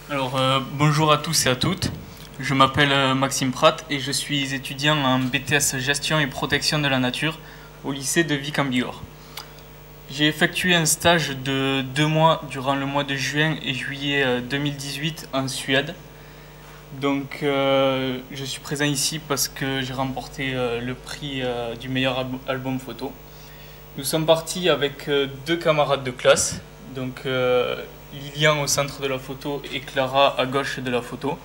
Bonjour à tous et à toutes. Je m'appelle Maxime Pratt et je suis étudiant en BTS Gestion et Protection de la Nature au lycée de Vic en Bigorre. J'ai effectué un stage de 2 mois durant le mois de juin et juillet 2018 en Suède. Je suis présent ici parce que j'ai remporté le prix du meilleur album photo. Nous sommes partis avec 2 camarades de classe, Lilian au centre de la photo et Clara à gauche de la photo.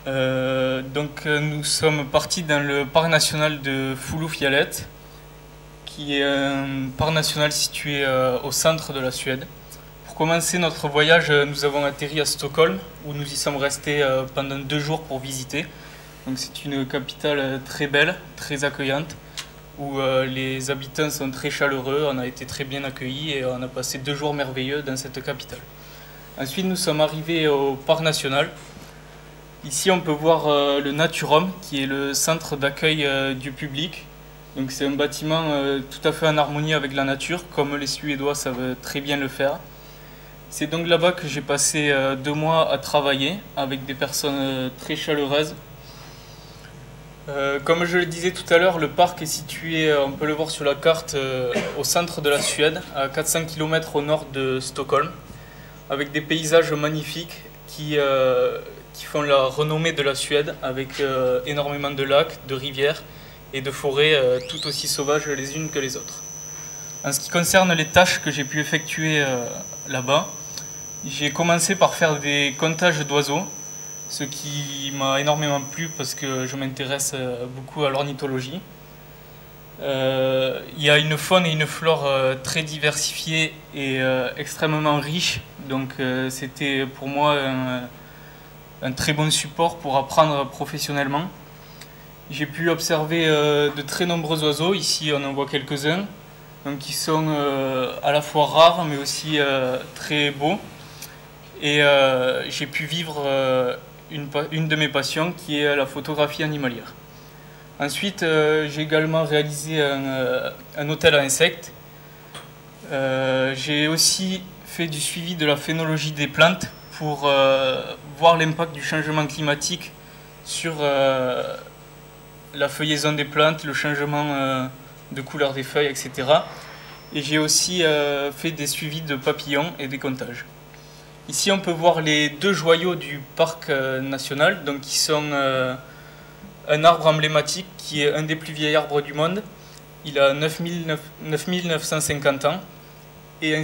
Nous sommes partis dans le parc national de Fulufjället, qui est un parc national situé au centre de la Suède. Pour commencer notre voyage, nous avons atterri à Stockholm, où nous y sommes restés pendant 2 jours pour visiter. C'est une capitale très belle, très accueillante, où les habitants sont très chaleureux, on a été très bien accueillis et on a passé 2 jours merveilleux dans cette capitale. Ensuite, nous sommes arrivés au parc national. Ici, on peut voir le Naturom, qui est le centre d'accueil du public. C'est un bâtiment tout à fait en harmonie avec la nature, comme les Suédois savent très bien le faire. C'est donc là-bas que j'ai passé 2 mois à travailler avec des personnes très chaleureuses. Comme je le disais tout à l'heure, le parc est situé, on peut le voir sur la carte, au centre de la Suède, à 400 km au nord de Stockholm, avec des paysages magnifiques qui font la renommée de la Suède, avec énormément de lacs, de rivières et de forêts tout aussi sauvages les unes que les autres. En ce qui concerne les tâches que j'ai pu effectuer là-bas, j'ai commencé par faire des comptages d'oiseaux, ce qui m'a énormément plu parce que je m'intéresse beaucoup à l'ornithologie. Il y a une faune et une flore très diversifiées et extrêmement riches, c'était pour moi un très bon support pour apprendre professionnellement. J'ai pu observer de très nombreux oiseaux, ici on en voit quelques-uns, qui sont à la fois rares mais aussi très beaux. Et j'ai pu vivre une de mes passions qui est la photographie animalière. Ensuite, j'ai également réalisé un hôtel à insectes. J'ai aussi fait du suivi de la phénologie des plantes pour voir l'impact du changement climatique sur la feuillaison des plantes, le changement de couleur des feuilles, etc. Et j'ai aussi fait des suivis de papillons et des comptages. Ici, on peut voir les 2 joyaux du parc national, qui sont un arbre emblématique qui est un des plus vieux arbres du monde. Il a 9950 ans et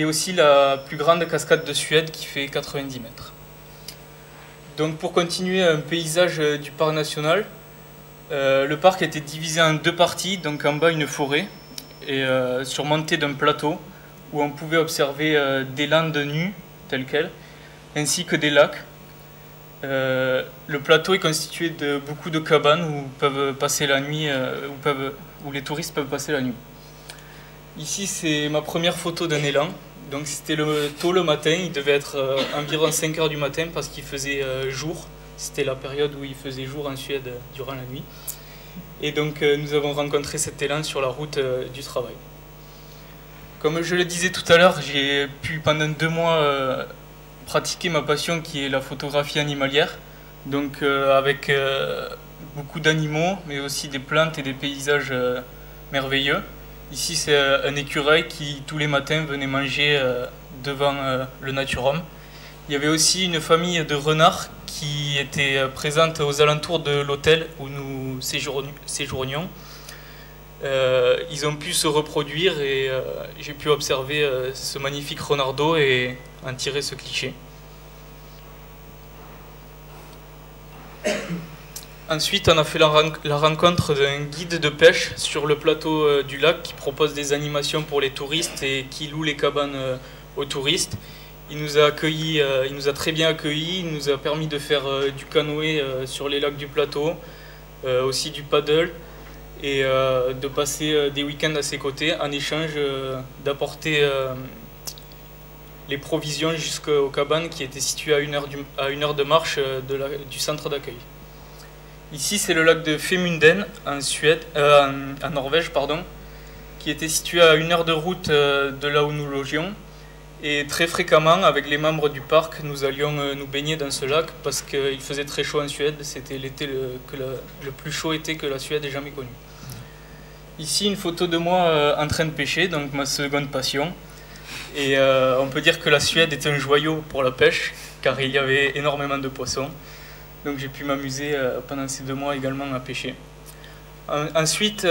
aussi la plus grande cascade de Suède qui fait 90 mètres. Pour continuer un paysage du parc national, le parc était divisé en 2 parties, en bas une forêt et surmontée d'un plateau où on pouvait observer des landes nues telles quelles, ainsi que des lacs. Le plateau est constitué de beaucoup de cabanes où peuvent passer la nuit, où les touristes peuvent passer la nuit. Ici, c'est ma première photo d'un élan. C'était tôt le matin, il devait être environ 5 h du matin parce qu'il faisait jour. C'était la période où il faisait jour en Suède durant la nuit. Et nous avons rencontré cet élan sur la route du travail. Comme je le disais tout à l'heure, j'ai pu pendant 2 mois pratiquer ma passion qui est la photographie animalière, avec beaucoup d'animaux, mais aussi des plantes et des paysages merveilleux. Ici, c'est un écureuil qui tous les matins venait manger devant le Naturom. Il y avait aussi une famille de renards qui était présente aux alentours de l'hôtel où nous séjournions. Ils ont pu se reproduire et j'ai pu observer ce magnifique renardeau et en tirer ce cliché. Ensuite, on a fait la rencontre d'un guide de pêche sur le plateau du lac qui propose des animations pour les touristes et qui loue les cabanes aux touristes. Il nous a très bien accueillis, il nous a permis de faire du canoë sur les lacs du plateau, aussi du paddle, et de passer des week-ends à ses côtés en échange d'apporter les provisions jusqu'aux cabanes qui étaient situées à 1 heure de marche du centre d'accueil. Ici, c'est le lac de Femunden en Norvège, qui était situé à 1 heure de route de là où nous logions. Et très fréquemment, avec les membres du parc, nous allions nous baigner dans ce lac parce qu'il faisait très chaud en Suède. C'était l'été le plus chaud été que la Suède ait jamais connu. Ici, une photo de moi en train de pêcher, donc ma seconde passion. Et on peut dire que la Suède est un joyau pour la pêche, car il y avait énormément de poissons. Donc j'ai pu m'amuser pendant ces 2 mois également à pêcher. Ensuite,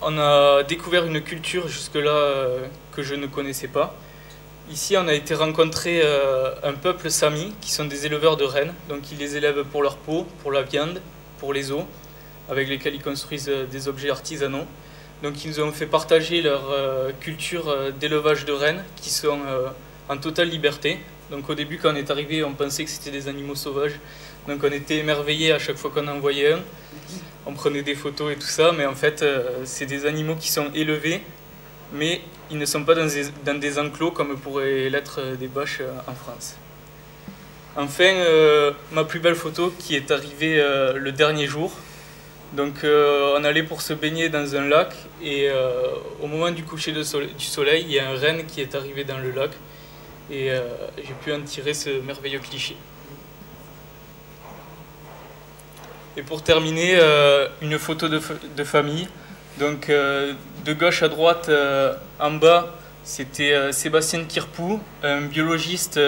on a découvert une culture jusque-là que je ne connaissais pas. Ici, on a été rencontrer un peuple sami, qui sont des éleveurs de rennes. Donc ils les élèvent pour leur peau, pour la viande, pour les os, avec lesquels ils construisent des objets artisanaux. Donc ils nous ont fait partager leur culture d'élevage de rennes, qui sont en totale liberté. Donc au début, quand on est arrivé, on pensait que c'était des animaux sauvages. Donc on était émerveillés à chaque fois qu'on en voyait un. On prenait des photos et tout ça, mais en fait, c'est des animaux qui sont élevés, mais ils ne sont pas dans des enclos comme pourraient l'être des vaches en France. Enfin, ma plus belle photo qui est arrivée le dernier jour. Donc on allait pour se baigner dans un lac et au moment du coucher du soleil, il y a un renne qui est arrivé dans le lac et j'ai pu en tirer ce merveilleux cliché. Et pour terminer, une photo de famille. Donc de gauche à droite, en bas, c'était Sébastien Kirpou, un biologiste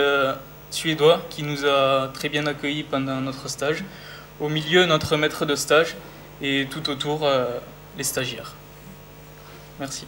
suédois qui nous a très bien accueillis pendant notre stage. Au milieu, notre maître de stage et tout autour, les stagiaires. Merci.